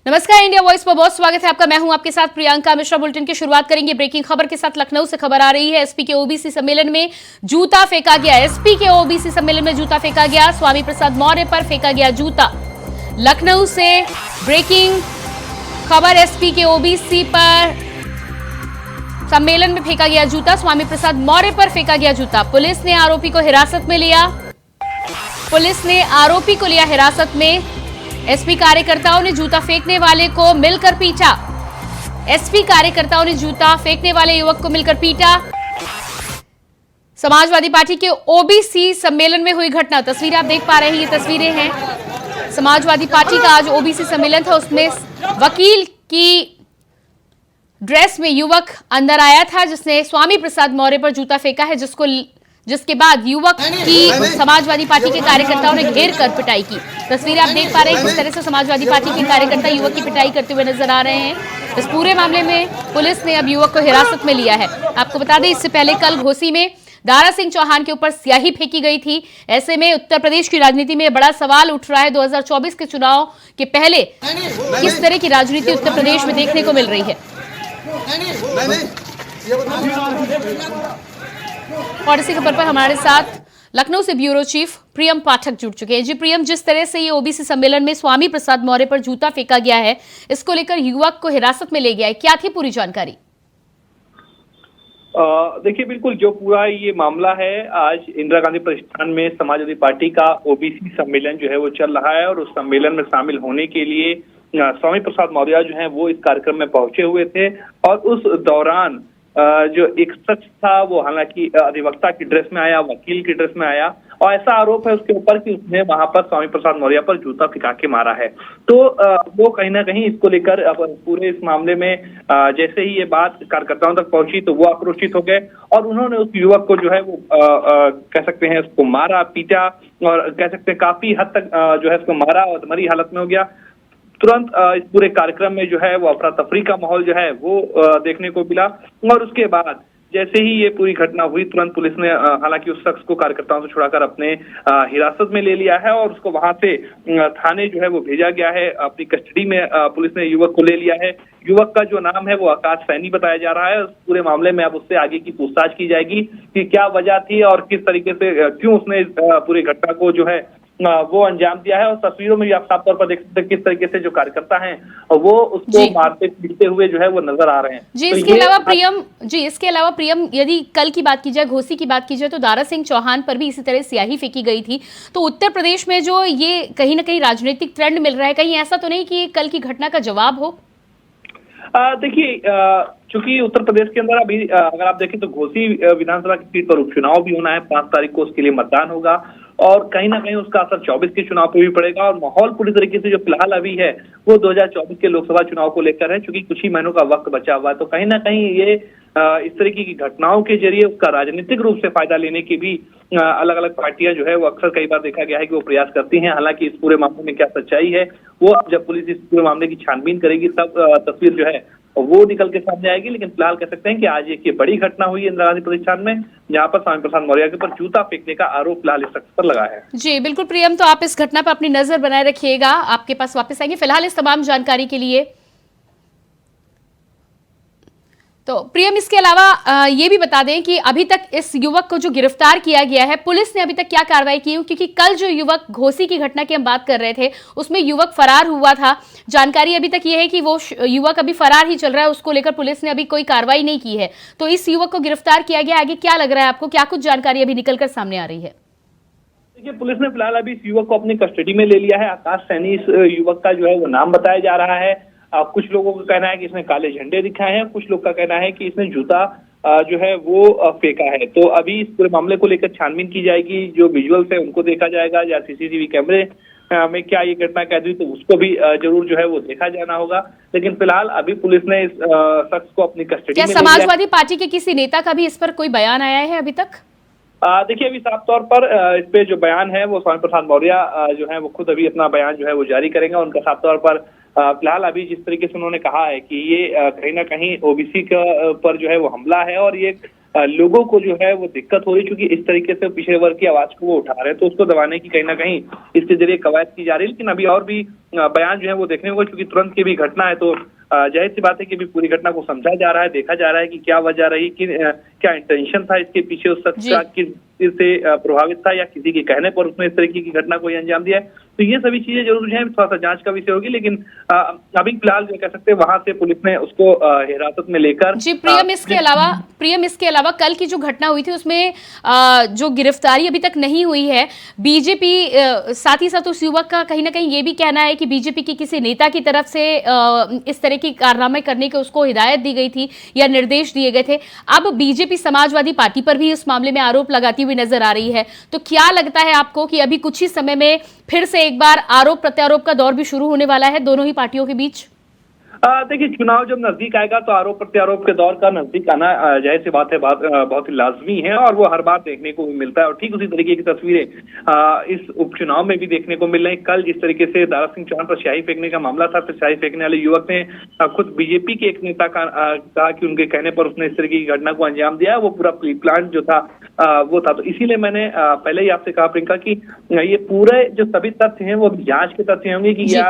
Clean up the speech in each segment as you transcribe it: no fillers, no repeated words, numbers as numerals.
नमस्कार, India voice पर बहुत स्वागत है आपका। मैं हूं आपके साथ प्रियंका मिश्रा। बुलेटिन की शुरुआत करेंगे ब्रेकिंग खबर के साथ। लखनऊ से खबर आ रही है, एसपी के ओबीसी सम्मेलन में जूता फेंका गया। एसपी के ओबीसी सम्मेलन में जूता फेंका गया। स्वामी प्रसाद मौर्य पर फेंका गया जूता। लखनऊ से ब्रेकिंग खबर, एसपी के ओबीसी पर सम्मेलन में फेंका गया जूता। स्वामी प्रसाद मौर्य पर फेंका गया जूता। पुलिस ने आरोपी को हिरासत में लिया। पुलिस ने आरोपी को लिया हिरासत में। एसपी कार्यकर्ताओं ने जूता फेंकने वाले को मिलकर पीटा। एसपी कार्यकर्ताओं ने जूता फेंकने वाले युवक को मिलकर पीटा। समाजवादी पार्टी के ओबीसी सम्मेलन में हुई घटना, तस्वीरें आप देख पा रहे हैं, ये तस्वीरें हैं। समाजवादी पार्टी का आज ओबीसी सम्मेलन था, उसमें वकील की ड्रेस में युवक अंदर आया था जिसने स्वामी प्रसाद मौर्य पर जूता फेंका है, जिसके बाद युवक की समाजवादी पार्टी के कार्यकर्ताओं ने घेर कर पिटाई की। तस्वीरें आप देख पा रहे हैं किस तरह से समाजवादी पार्टी के कार्यकर्ता युवक की पिटाई करते हुए नजर आ रहे हैं। इस पूरे मामले में पुलिस ने अब युवक को हिरासत में लिया है। आपको बता दें, इससे पहले कल घोसी में दारा सिंह चौहान के ऊपर स्याही फेंकी गई थी। ऐसे में उत्तर प्रदेश की राजनीति में बड़ा सवाल उठ रहा है। 2024 के चुनाव के पहले किस तरह की राजनीति उत्तर प्रदेश में देखने को मिल रही है। और इसी खबर पर हमारे साथ लखनऊ से ब्यूरो चीफ प्रियम पाठक जुड़ चुके हैं। जी प्रियम, जिस तरह से ये ओबीसी सम्मेलन में स्वामी प्रसाद मौर्य पर जूता फेंका गया है, इसको लेकर युवक को हिरासत में ले गया है, क्या थी पूरी जानकारी? देखिए, बिल्कुल जो पूरा ये मामला है, आज इंदिरा गांधी प्रतिष्ठान में समाजवादी पार्टी का ओबीसी सम्मेलन जो है वो चल रहा है और उस सम्मेलन में शामिल होने के लिए स्वामी प्रसाद मौर्य जो है वो इस कार्यक्रम में पहुंचे हुए थे। और उस दौरान जो एक शख्स था वो हालांकि अधिवक्ता की ड्रेस में आया, वकील की ड्रेस में आया, और ऐसा आरोप है उसके ऊपर कि उसने वहां पर स्वामी प्रसाद मौर्य पर जूता फेंका के मारा है। तो वो कहीं ना कहीं इसको लेकर अब पूरे इस मामले में जैसे ही ये बात कार्यकर्ताओं तक पहुंची तो वो आक्रोशित हो गए और उन्होंने उस युवक को जो है वो कह सकते हैं उसको मारा, पीटा, और कह सकते हैं काफी हद तक जो है उसको मारा और मरी हालत में हो गया। तुरंत इस पूरे कार्यक्रम में जो है वो अफरा तफरी का माहौल जो है वो देखने को मिला। और उसके बाद जैसे ही ये पूरी घटना हुई, तुरंत पुलिस ने हालांकि उस शख्स को कार्यकर्ताओं से छुड़ाकर अपने हिरासत में ले लिया है और उसको वहां से थाने जो है वो भेजा गया है। अपनी कस्टडी में पुलिस ने युवक को ले लिया है। युवक का जो नाम है वो आकाश सैनी बताया जा रहा है। उस पूरे मामले में अब उससे आगे की पूछताछ की जाएगी कि क्या वजह थी और किस तरीके से क्यों उसने पूरी घटना को जो है वो अंजाम दिया है। और तस्वीरों में भी आप साफ तौर पर देख सकते हैं किस तरीके से जो कार्यकर्ता हैं वो उसको मारते पीटते हुए जो है वो नजर आ रहे हैं। जी, इसके अलावा प्रियम, यदि कल की बात की जाए, घोसी की बात की जाए, तो दारा सिंह चौहान पर भी इसी तरह स्याही फेंकी गई थी। तो उत्तर प्रदेश में जो ये कहीं ना कहीं राजनीतिक ट्रेंड मिल रहा है, कहीं ऐसा तो नहीं कि कल की घटना का जवाब हो? देखिए, चूंकि उत्तर प्रदेश के अंदर अभी अगर आप देखें तो घोसी विधानसभा की सीट पर उपचुनाव भी होना है। 5 तारीख को उसके लिए मतदान होगा और कहीं ना कहीं उसका असर 24 के चुनाव पर भी पड़ेगा। और माहौल पूरी तरीके से जो फिलहाल अभी है वो 2024 के लोकसभा चुनाव को लेकर है, चूंकि कुछ ही महीनों का वक्त बचा हुआ है। तो कहीं ना कहीं ये इस तरीके की घटनाओं के जरिए उसका राजनीतिक रूप से फायदा लेने की भी अलग अलग पार्टियां जो है वो अक्सर कई बार देखा गया है कि वो प्रयास करती हैं। हालांकि इस पूरे मामले में क्या सच्चाई है वो जब पुलिस इस पूरे मामले की छानबीन करेगी तब तस्वीर जो है वो निकल के सामने आएगी। लेकिन फिलहाल कह सकते हैं कि आज एक ये बड़ी घटना हुई इंदिरा गांधी प्रतिष्ठान में, जहां पर स्वामी प्रसाद मौर्य के ऊपर जूता फेंकने का आरोप फिलहाल इस शख्स पर लगा है। जी बिल्कुल प्रियम, तो आप इस घटना पर अपनी नजर बनाए रखिएगा, आपके पास वापस आएंगे। फिलहाल इस तमाम जानकारी के लिए तो प्रियम, इसके अलावा ये भी बता दें कि अभी तक इस युवक को जो गिरफ्तार किया गया है, पुलिस ने अभी तक क्या कार्रवाई की? क्योंकि कल जो युवक घोसी की घटना की हम बात कर रहे थे उसमें युवक फरार हुआ था। जानकारी अभी तक ये है कि वो युवक अभी फरार ही चल रहा है, उसको लेकर पुलिस ने अभी कोई कार्रवाई नहीं की है। तो इस युवक को गिरफ्तार किया गया, आगे क्या लग रहा है आपको, क्या कुछ जानकारी अभी निकलकर सामने आ रही है? देखिए, पुलिस ने फिलहाल अभी इस युवक को अपनी कस्टडी में ले लिया है। आकाश सैनी इस युवक का जो है वो नाम बताया जा रहा है। कुछ लोगों का कहना है कि इसने काले झंडे दिखाए हैं, कुछ लोग का कहना है कि इसने जूता जो है वो फेंका है। तो अभी इस पूरे मामले को लेकर छानबीन की जाएगी, जो विजुअल्स है उनको देखा जाएगा, या सीसीटीवी कैमरे में क्या ये घटना कैद हुई तो उसको भी जरूर जो है वो देखा जाना होगा। लेकिन फिलहाल अभी पुलिस ने इस शख्स को अपनी कस्टडी में लिया है। समाजवादी पार्टी के किसी नेता का भी इस पर कोई बयान आया है अभी तक? देखिए, अभी साफ तौर पर इस पे जो बयान है वो स्वामी प्रसाद मौर्य जो है वो खुद अभी अपना बयान जो है वो जारी करेंगे। उनका साफ तौर पर फिलहाल अभी जिस तरीके से उन्होंने कहा है कि ये कहीं ना कहीं ओबीसी पर जो है वो हमला है और ये लोगों को जो है वो दिक्कत हो रही, क्योंकि इस तरीके से पिछड़े वर्ग की आवाज को वो उठा रहे हैं, तो उसको दबाने की कहीं ना कहीं इसके जरिए कवायद की जा रही है। लेकिन अभी और भी बयान जो है वो देखने को, क्योंकि तुरंत की भी घटना है, तो जाहिर सी बात है कि अभी पूरी घटना को समझा जा रहा है, देखा जा रहा है कि क्या वजह रही, कि क्या इंटेंशन था इसके पीछे, उस शख्स का किस चीज से प्रभावित था, या किसी के कहने पर उसने इस तरीके की घटना को अंजाम दिया है। तो ये सभी चीजें जरूर जो है थोड़ा सा जांच का विषय होगी, लेकिन अभी फिलहाल जो कह सकते हैं वहां से पुलिस ने उसको हिरासत में लेकर। जी प्रियम, इसके अलावा कल की जो घटना हुई थी उसमें जो गिरफ्तारी अभी तक नहीं हुई है, बीजेपी साथ ही साथ उस युवक का कहीं ना कहीं ये भी कहना है कि बीजेपी की किसी नेता की तरफ से इस तरह की कारनामे करने की उसको हिदायत दी गई थी या निर्देश दिए गए थे। अब बीजेपी समाजवादी पार्टी पर भी इस मामले में आरोप लगाती हुई नजर आ रही है, तो क्या लगता है आपको कि अभी कुछ ही समय में फिर से एक बार आरोप प्रत्यारोप का दौर भी शुरू होने वाला है दोनों ही पार्टियों के बीच? देखिए, चुनाव जब नजदीक आएगा तो आरोप प्रत्यारोप के दौर का नजदीक आना जाहिर सी बात है, बहुत ही लाजमी है, और वो हर बार देखने को भी मिलता है। और ठीक उसी तरीके की तस्वीरें इस उपचुनाव में भी देखने को मिल रही। कल जिस तरीके से दारा सिंह चौहान पर स्याही फेंकने का मामला था, फिर स्याही फेंकने वाले युवक ने खुद बीजेपी के एक नेता का कहा कि उनके कहने पर उसने इस तरीके की घटना को अंजाम दिया, वो पूरा प्री प्लान जो था वो था। तो इसीलिए मैंने पहले ही आपसे कहा प्रियंका कि ये पूरे जो सभी तथ्य हैं वो जांच के तथ्य होंगे कि या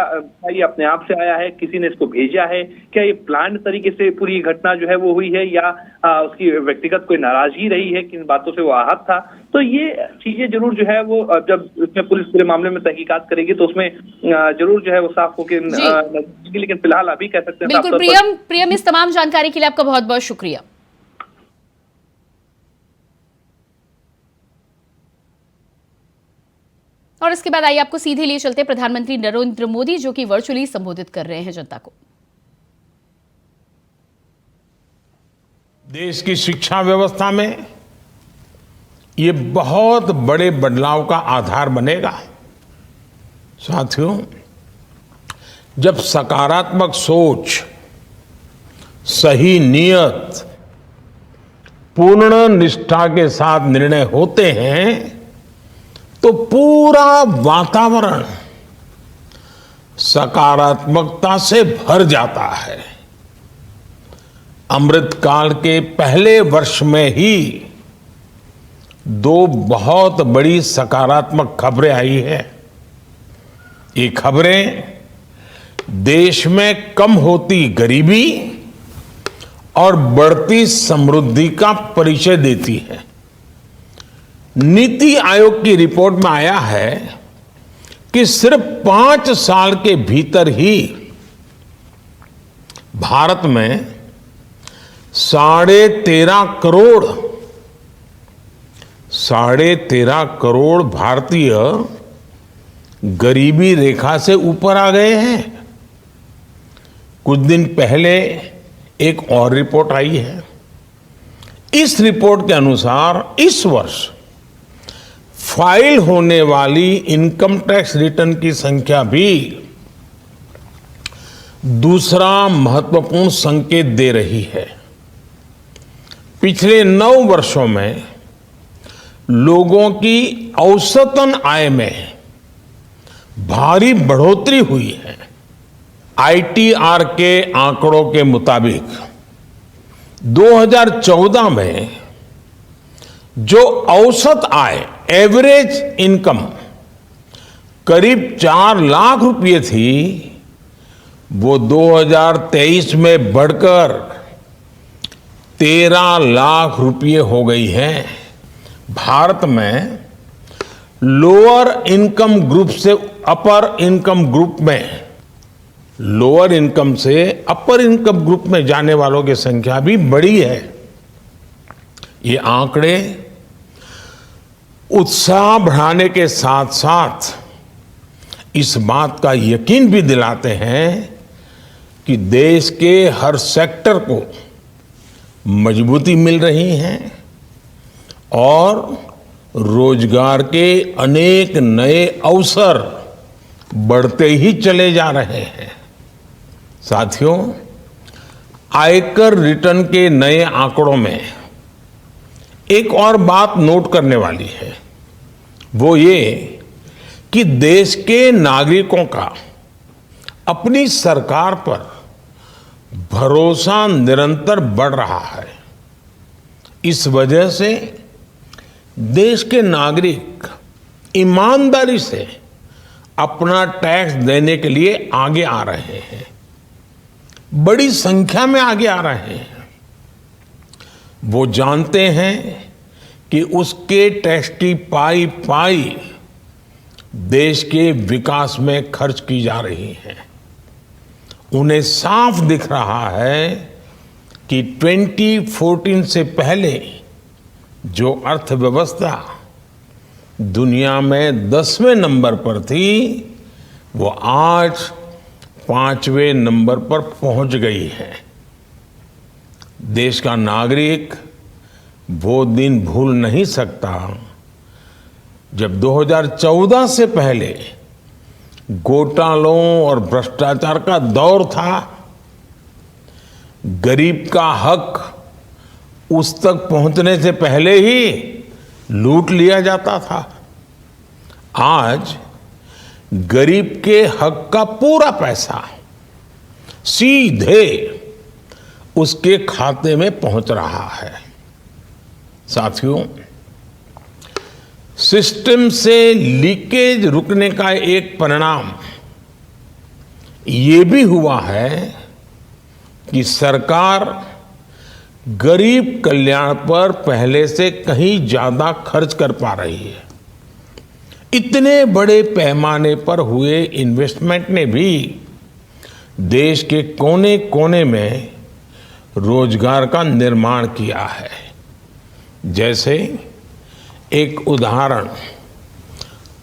ये अपने आप से आया है, किसी ने इसको भेजा है, क्या ये प्लान तरीके से पूरी घटना जो है वो हुई है, या उसकी व्यक्तिगत कोई नाराजगी रही है, किन बातों से वो आहत था। तो ये चीजें जरूर जो है वो जब उसमें पुलिस पूरे मामले में तहकीकात करेगी तो उसमें जरूर जो है वो साफ होकर, लेकिन फिलहाल अभी कह सकते हैं। बिल्कुल प्रियम, इस तमाम जानकारी के लिए आपका बहुत बहुत शुक्रिया। और इसके बाद आइए आपको सीधे लिए चलते प्रधानमंत्री नरेंद्र मोदी, जो कि वर्चुअली संबोधित कर रहे हैं जनता को। देश की शिक्षा व्यवस्था में ये बहुत बड़े बदलाव का आधार बनेगा। साथियों, जब सकारात्मक सोच, सही नियत, पूर्ण निष्ठा के साथ निर्णय होते हैं तो पूरा वातावरण सकारात्मकता से भर जाता है। अमृतकाल के पहले वर्ष में ही दो बहुत बड़ी सकारात्मक खबरें आई है। ये खबरें देश में कम होती गरीबी और बढ़ती समृद्धि का परिचय देती है। नीति आयोग की रिपोर्ट में आया है कि सिर्फ 5 साल के भीतर ही भारत में 13.5 करोड़ भारतीय गरीबी रेखा से ऊपर आ गए हैं। कुछ दिन पहले एक और रिपोर्ट आई है। इस रिपोर्ट के अनुसार इस वर्ष फाइल होने वाली इनकम टैक्स रिटर्न की संख्या भी दूसरा महत्वपूर्ण संकेत दे रही है। पिछले 9 वर्षों में लोगों की औसतन आय में भारी बढ़ोतरी हुई है। आईटीआर के आंकड़ों के मुताबिक 2014 में जो औसत आय, एवरेज इनकम करीब 4 लाख रुपए थी, वो 2023 में बढ़कर 13 लाख रुपए हो गई है। भारत में लोअर इनकम ग्रुप से अपर इनकम ग्रुप में, लोअर इनकम से अपर इनकम ग्रुप में जाने वालों की संख्या भी बढ़ी है। ये आंकड़े उत्साह बढ़ाने के साथ साथ इस बात का यकीन भी दिलाते हैं कि देश के हर सेक्टर को मजबूती मिल रही है और रोजगार के अनेक नए अवसर बढ़ते ही चले जा रहे हैं। साथियों, आयकर रिटर्न के नए आंकड़ों में एक और बात नोट करने वाली है, वो ये कि देश के नागरिकों का अपनी सरकार पर भरोसा निरंतर बढ़ रहा है। इस वजह से देश के नागरिक ईमानदारी से अपना टैक्स देने के लिए आगे आ रहे हैं, बड़ी संख्या में आगे आ रहे हैं। वो जानते हैं कि उसके टैक्स की पाई पाई देश के विकास में खर्च की जा रही है। उन्हें साफ दिख रहा है कि 2014 से पहले जो अर्थव्यवस्था दुनिया में 10वें नंबर पर थी, वो आज 5वें नंबर पर पहुंच गई है। देश का नागरिक वो दिन भूल नहीं सकता जब 2014 से पहले घोटालों और भ्रष्टाचार का दौर था। गरीब का हक उस तक पहुंचने से पहले ही लूट लिया जाता था। आज गरीब के हक का पूरा पैसा सीधे उसके खाते में पहुंच रहा है। साथियों, सिस्टम से लीकेज रुकने का एक परिणाम ये भी हुआ है कि सरकार गरीब कल्याण पर पहले से कहीं ज्यादा खर्च कर पा रही है। इतने बड़े पैमाने पर हुए इन्वेस्टमेंट ने भी देश के कोने कोने में रोजगार का निर्माण किया है। जैसे एक उदाहरण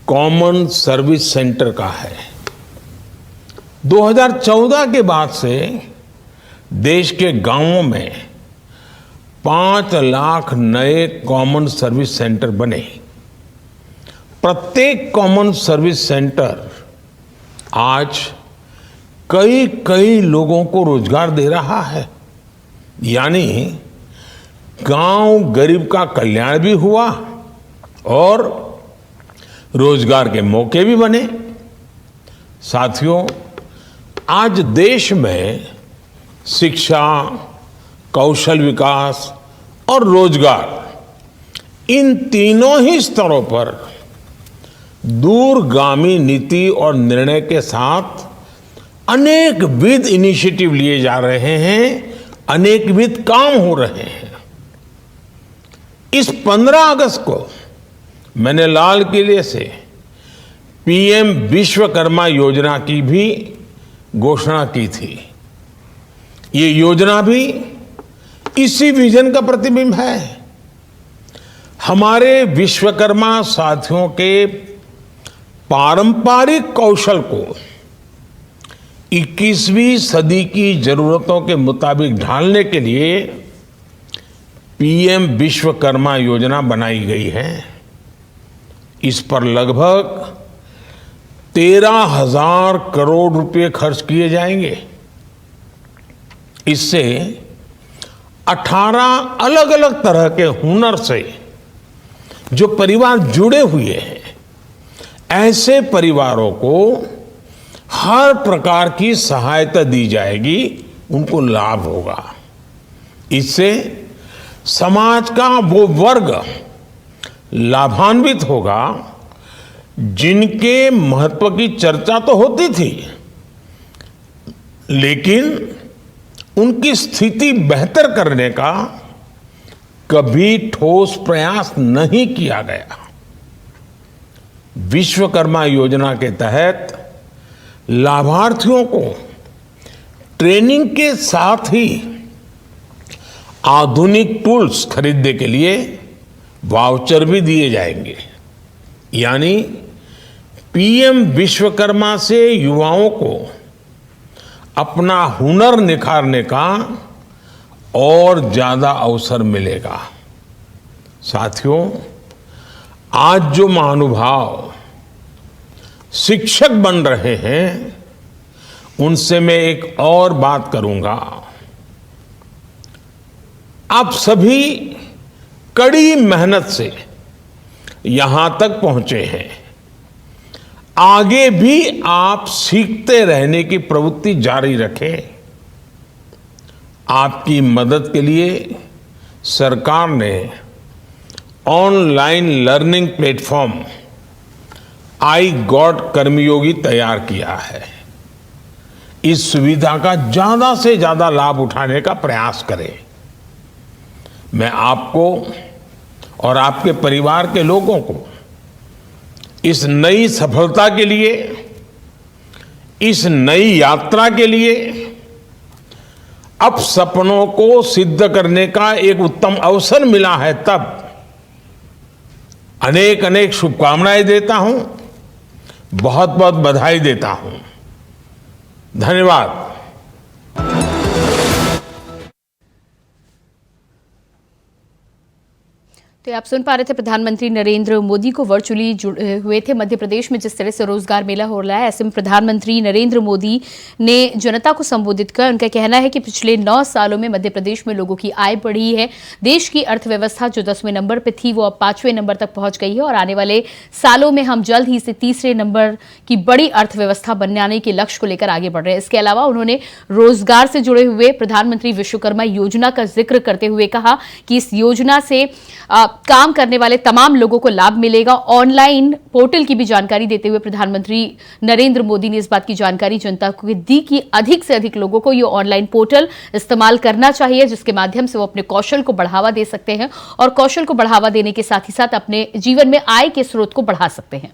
कॉमन सर्विस सेंटर का है। 2014 के बाद से देश के गांवों में 5 लाख नए कॉमन सर्विस सेंटर बने। प्रत्येक कॉमन सर्विस सेंटर आज कई कई लोगों को रोजगार दे रहा है। यानी गांव गरीब का कल्याण भी हुआ और रोजगार के मौके भी बने। साथियों, आज देश में शिक्षा, कौशल विकास और रोजगार, इन तीनों ही स्तरों पर दूरगामी नीति और निर्णय के साथ अनेकविध इनिशिएटिव लिए जा रहे हैं, अनेकविध काम हो रहे हैं। इस 15 अगस्त को मैंने लाल किले से पीएम विश्वकर्मा योजना की भी घोषणा की थी। ये योजना भी इसी विजन का प्रतिबिंब है। हमारे विश्वकर्मा साथियों के पारंपरिक कौशल को 21वीं सदी की जरूरतों के मुताबिक ढालने के लिए पीएम विश्वकर्मा योजना बनाई गई है। इस पर लगभग 13,000 करोड़ रुपए खर्च किए जाएंगे। इससे 18 अलग अलग तरह के हुनर से जो परिवार जुड़े हुए हैं, ऐसे परिवारों को हर प्रकार की सहायता दी जाएगी, उनको लाभ होगा। इससे समाज का वो वर्ग लाभान्वित होगा जिनके महत्व की चर्चा तो होती थी, लेकिन उनकी स्थिति बेहतर करने का कभी ठोस प्रयास नहीं किया गया। विश्वकर्मा योजना के तहत लाभार्थियों को ट्रेनिंग के साथ ही आधुनिक टूल्स खरीदने के लिए वाउचर भी दिए जाएंगे। यानी पीएम विश्वकर्मा से युवाओं को अपना हुनर निखारने का और ज्यादा अवसर मिलेगा। साथियों, आज जो महानुभाव शिक्षक बन रहे हैं, उनसे मैं एक और बात करूंगा। आप सभी कड़ी मेहनत से यहां तक पहुंचे हैं। आगे भी आप सीखते रहने की प्रवृत्ति जारी रखें। आपकी मदद के लिए सरकार ने online learning platform iGOT Karmayogi तैयार किया है। इस सुविधा का ज्यादा से ज्यादा लाभ उठाने का प्रयास करें। मैं आपको और आपके परिवार के लोगों को इस नई सफलता के लिए, इस नई यात्रा के लिए, अब सपनों को सिद्ध करने का एक उत्तम अवसर मिला है, तब अनेक अनेक शुभकामनाएं देता हूं, बहुत बहुत बधाई देता हूं। धन्यवाद। तो आप सुन पा रहे थे प्रधानमंत्री नरेंद्र मोदी को वर्चुअली जुड़े हुए थे। मध्य प्रदेश में जिस तरह से रोजगार मेला हो रहा है, ऐसे में प्रधानमंत्री नरेंद्र मोदी ने जनता को संबोधित किया। उनका कहना है कि पिछले 9 सालों में मध्य प्रदेश में लोगों की आय बढ़ी है। देश की अर्थव्यवस्था जो 10वें नंबर पर थी वो अब 5वें नंबर तक पहुंच गई है और आने वाले सालों में हम जल्द ही इसे 3रे नंबर की बड़ी अर्थव्यवस्था बनाने के लक्ष्य को लेकर आगे बढ़ रहे हैं। इसके अलावा उन्होंने रोजगार से जुड़े हुए प्रधानमंत्री विश्वकर्मा योजना का जिक्र करते हुए कहा कि इस योजना से काम करने वाले तमाम लोगों को लाभ मिलेगा। ऑनलाइन पोर्टल की भी जानकारी देते हुए प्रधानमंत्री नरेंद्र मोदी ने इस बात की जानकारी जनता को दी कि अधिक से अधिक लोगों को ये ऑनलाइन पोर्टल इस्तेमाल करना चाहिए, जिसके माध्यम से वो अपने कौशल को बढ़ावा दे सकते हैं और कौशल को बढ़ावा देने के साथ ही साथ अपने जीवन में आय के स्रोत को बढ़ा सकते हैं।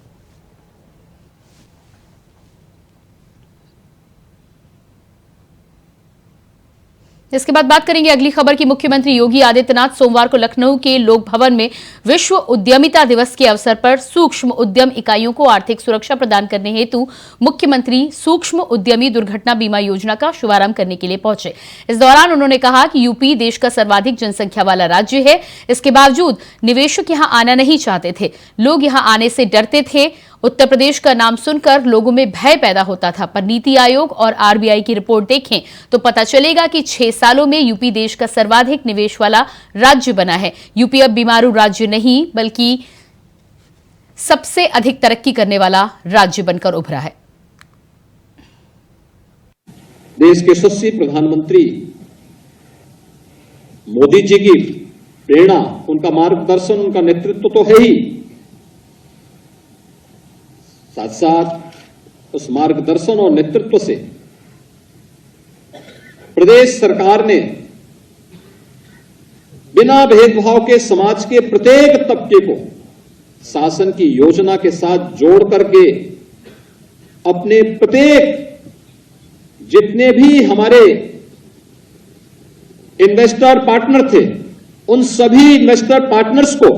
इसके बाद बात करेंगे अगली खबर की। मुख्यमंत्री योगी आदित्यनाथ सोमवार को लखनऊ के लोक भवन में विश्व उद्यमिता दिवस के अवसर पर सूक्ष्म उद्यम इकाइयों को आर्थिक सुरक्षा प्रदान करने हेतु मुख्यमंत्री सूक्ष्म उद्यमी दुर्घटना बीमा योजना का शुभारंभ करने के लिए पहुंचे। इस दौरान उन्होंने कहा कि यूपी देश का सर्वाधिक जनसंख्या वाला राज्य है। इसके बावजूद निवेशक यहां आना नहीं चाहते थे। लोग यहां आने से डरते थे। उत्तर प्रदेश का नाम सुनकर लोगों में भय पैदा होता था, पर नीति आयोग और आरबीआई की रिपोर्ट देखें तो पता चलेगा कि 6 सालों में यूपी देश का सर्वाधिक निवेश वाला राज्य बना है। यूपी अब बीमारू राज्य नहीं बल्कि सबसे अधिक तरक्की करने वाला राज्य बनकर उभरा है। देश के यशस्वी प्रधानमंत्री मोदी जी की प्रेरणा, उनका मार्गदर्शन, उनका नेतृत्व तो है ही, साथ साथ उस मार्गदर्शन और नेतृत्व से प्रदेश सरकार ने बिना भेदभाव के समाज के प्रत्येक तबके को शासन की योजना के साथ जोड़ करके अपने प्रत्येक जितने भी हमारे इन्वेस्टर पार्टनर थे, उन सभी इन्वेस्टर पार्टनर्स को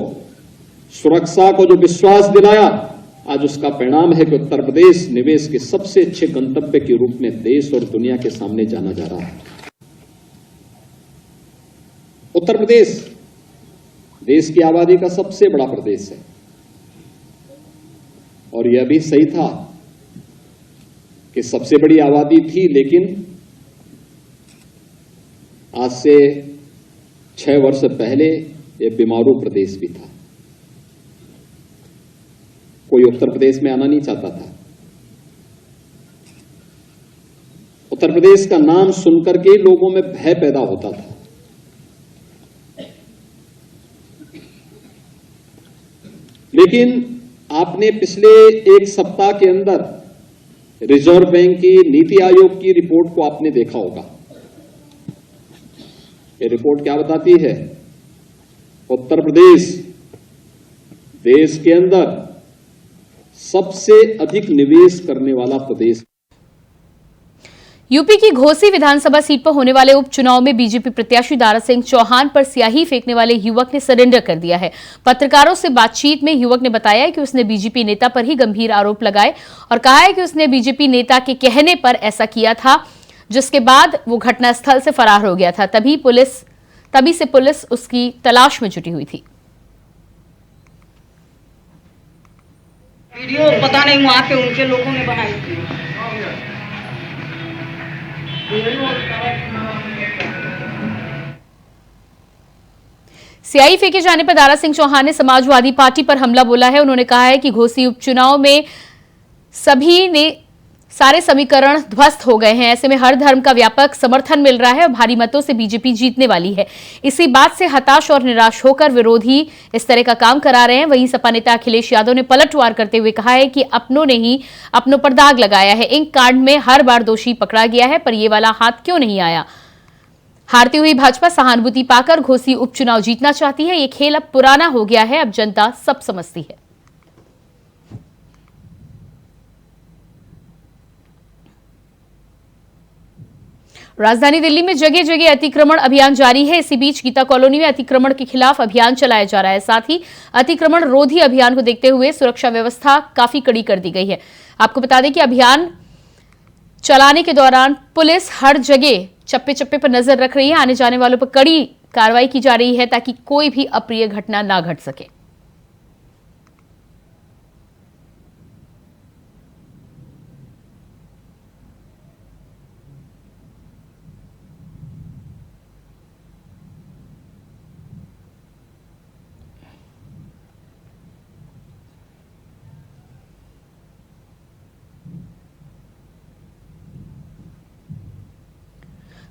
सुरक्षा को जो विश्वास दिलाया, आज उसका परिणाम है कि उत्तर प्रदेश निवेश के सबसे अच्छे गंतव्य के रूप में देश और दुनिया के सामने जाना जा रहा है। उत्तर प्रदेश देश की आबादी का सबसे बड़ा प्रदेश है और यह भी सही था कि सबसे बड़ी आबादी थी, लेकिन आज से 6 वर्ष पहले यह बीमारू प्रदेश भी था। कोई उत्तर प्रदेश में आना नहीं चाहता था। उत्तर प्रदेश का नाम सुनकर के लोगों में भय पैदा होता था। लेकिन आपने पिछले 1 सप्ताह के अंदर रिजर्व बैंक की, नीति आयोग की रिपोर्ट को आपने देखा होगा। ये रिपोर्ट क्या बताती है? उत्तर प्रदेश देश के अंदर सबसे अधिक निवेश करने वाला प्रदेश। यूपी की घोसी विधानसभा सीट पर होने वाले उपचुनाव में बीजेपी प्रत्याशी दारा सिंह चौहान पर स्याही फेंकने वाले युवक ने सरेंडर कर दिया है। पत्रकारों से बातचीत में युवक ने बताया कि उसने बीजेपी नेता पर ही गंभीर आरोप लगाए और कहा है कि उसने बीजेपी नेता के कहने पर ऐसा किया था, जिसके बाद वो घटनास्थल से फरार हो गया था। तभी से पुलिस उसकी तलाश में जुटी हुई थी। वीडियो पता नहीं वहां पे उनके लोगों ने बनाई थी। स्याही फेंके जाने पर दारा सिंह चौहान ने समाजवादी पार्टी पर हमला बोला है। उन्होंने कहा है कि घोसी उपचुनाव में सारे समीकरण ध्वस्त हो गए हैं। ऐसे में हर धर्म का व्यापक समर्थन मिल रहा है और भारी मतों से बीजेपी जीतने वाली है। इसी बात से हताश और निराश होकर विरोधी इस तरह का काम करा रहे हैं। वहीं सपा नेता अखिलेश यादव ने पलटवार करते हुए कहा है कि अपनों ने ही अपनों पर दाग लगाया है। इन कांड में हर बार दोषी पकड़ा गया है, पर ये वाला हाथ क्यों नहीं आया। हारती हुई भाजपा सहानुभूति पाकर घोसी उपचुनाव जीतना चाहती है। ये खेल अब पुराना हो गया है, अब जनता सब समझती है। राजधानी दिल्ली में जगह जगह अतिक्रमण अभियान जारी है। इसी बीच गीता कॉलोनी में अतिक्रमण के खिलाफ अभियान चलाया जा रहा है। साथ ही अतिक्रमण रोधी अभियान को देखते हुए सुरक्षा व्यवस्था काफी कड़ी कर दी गई है। आपको बता दें कि अभियान चलाने के दौरान पुलिस हर जगह चप्पे चप्पे पर नजर रख रही है। आने जाने वालों पर कड़ी कार्रवाई की जा रही है ताकि कोई भी अप्रिय घटना ना घट सके।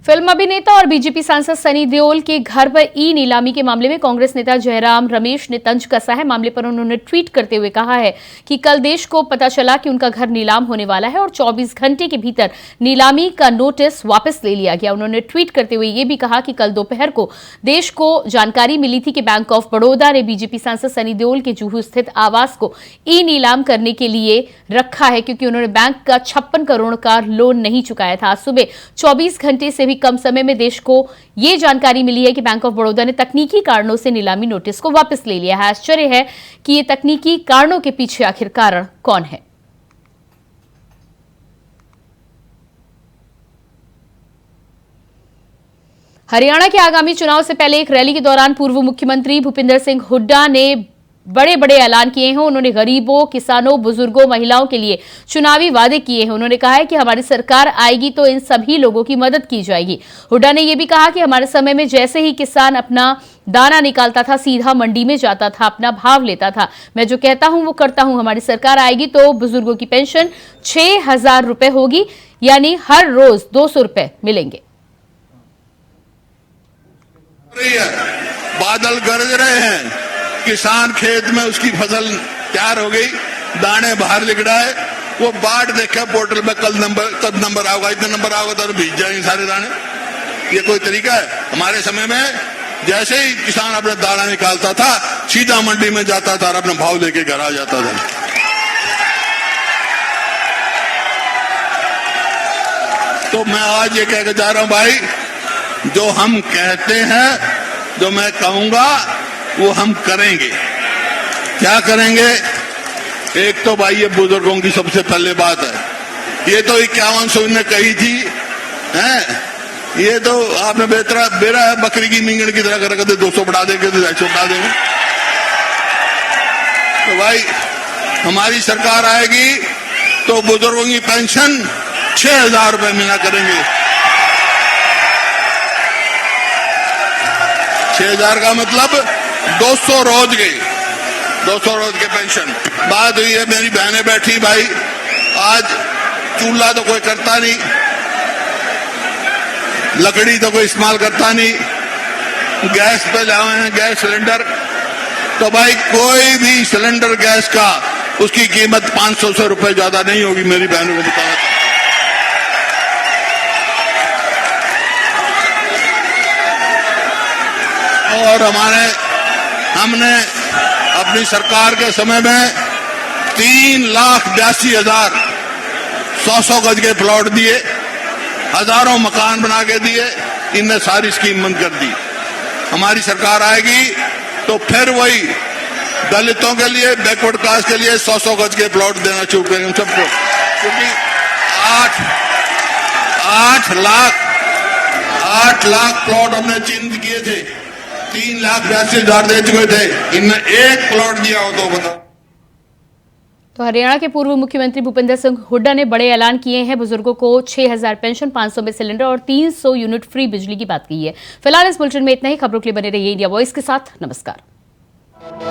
फिल्म अभिनेता और बीजेपी सांसद सनी देओल के घर पर ई नीलामी के मामले में कांग्रेस नेता जयराम रमेश ने तंज कसा है। मामले पर उन्होंने ट्वीट करते हुए कहा है कि कल देश को पता चला कि उनका घर नीलाम होने वाला है और 24 घंटे के भीतर नीलामी का नोटिस वापस ले लिया गया। उन्होंने ट्वीट करते हुए यह भी कहा कि कल दोपहर को देश को जानकारी मिली थी कि बैंक ऑफ बड़ौदा ने बीजेपी सांसद सनी देओल के जुहू स्थित आवास को ई नीलाम करने के लिए रखा है, क्योंकि उन्होंने बैंक का 56 करोड़ का लोन नहीं चुकाया था। आज सुबह 24 घंटे से कम समय में देश को यह जानकारी मिली है कि बैंक ऑफ बड़ौदा ने तकनीकी कारणों से नीलामी नोटिस को वापस ले लिया है। आश्चर्य है कि ये तकनीकी कारणों के पीछे आखिर कारण कौन है। हरियाणा के आगामी चुनाव से पहले एक रैली के दौरान पूर्व मुख्यमंत्री भूपिंदर सिंह हुड्डा ने बड़े बड़े ऐलान किए हैं। उन्होंने गरीबों, किसानों, बुजुर्गों, महिलाओं के लिए चुनावी वादे किए हैं। उन्होंने कहा है कि हमारी सरकार आएगी तो इन सभी लोगों की मदद की जाएगी। हुड्डा ने यह भी कहा कि हमारे समय में जैसे ही किसान अपना दाना निकालता था सीधा मंडी में जाता था, अपना भाव लेता था। मैं जो कहता हूं वो करता हूं। हमारी सरकार आएगी तो बुजुर्गों की पेंशन 6,000 रुपए होगी, यानी हर रोज 200 रुपए मिलेंगे। बादल गरज रहे हैं, किसान खेत में उसकी फसल तैयार हो गई, दाने बाहर लिख रहा है, वो बाट देखा पोर्टल में कब नंबर आओगा, इतने नंबर आओगा तो भीज जाएंगे सारे दाने। ये कोई तरीका है? हमारे समय में जैसे ही किसान अपना दाना निकालता था सीधा मंडी में जाता था और अपना भाव लेके घर आ जाता था। तो मैं आज ये कहकर जा रहा हूं भाई, जो हम कहते हैं, जो मैं कहूंगा वो हम करेंगे। क्या करेंगे? एक तो भाई ये बुजुर्गों की सबसे पहले बात है। ये तो 5100 ने कही थी, हैं? ये तो आपने बेरा बकरी की मींगड़ की तरह कर 200 बढ़ा देंगे, 250 बढ़ा देंगे। तो भाई हमारी सरकार आएगी तो बुजुर्गों की पेंशन 6,000 रुपए मिला करेंगे। 6,000 का मतलब 200 रोज के 200 रोज के पेंशन। बात हुई है, मेरी बहनें बैठी भाई, आज चूल्हा तो कोई करता नहीं, लकड़ी तो कोई इस्तेमाल करता नहीं, गैस पे लाए हैं गैस सिलेंडर। तो भाई कोई भी सिलेंडर गैस का उसकी कीमत 500 रुपए ज्यादा नहीं होगी, मेरी बहनों को बताया। और हमने अपनी सरकार के समय में 3,82,000 100 गज के प्लॉट दिए, हजारों मकान बना के दिए। इनने सारी स्कीम बंद कर दी। हमारी सरकार आएगी तो फिर वही दलितों के लिए, बैकवर्ड कास्ट के लिए 100 गज के प्लॉट देना शुरू करेंगे हम सबको, क्योंकि 8 लाख प्लॉट हमने चिन्हित किए थे, 3,82,000 दे चुके थे। इनने एक प्लॉट दिया हो तो बता। तो हरियाणा के पूर्व मुख्यमंत्री भूपिंदर सिंह हुड्डा ने बड़े ऐलान किए हैं। बुजुर्गों को 6,000 पेंशन, 500 में सिलेंडर और 300 यूनिट फ्री बिजली की बात की है। फिलहाल इस बुलेटिन में इतना ही। खबरों के लिए बने रहिए इंडिया वॉइस के साथ। नमस्कार।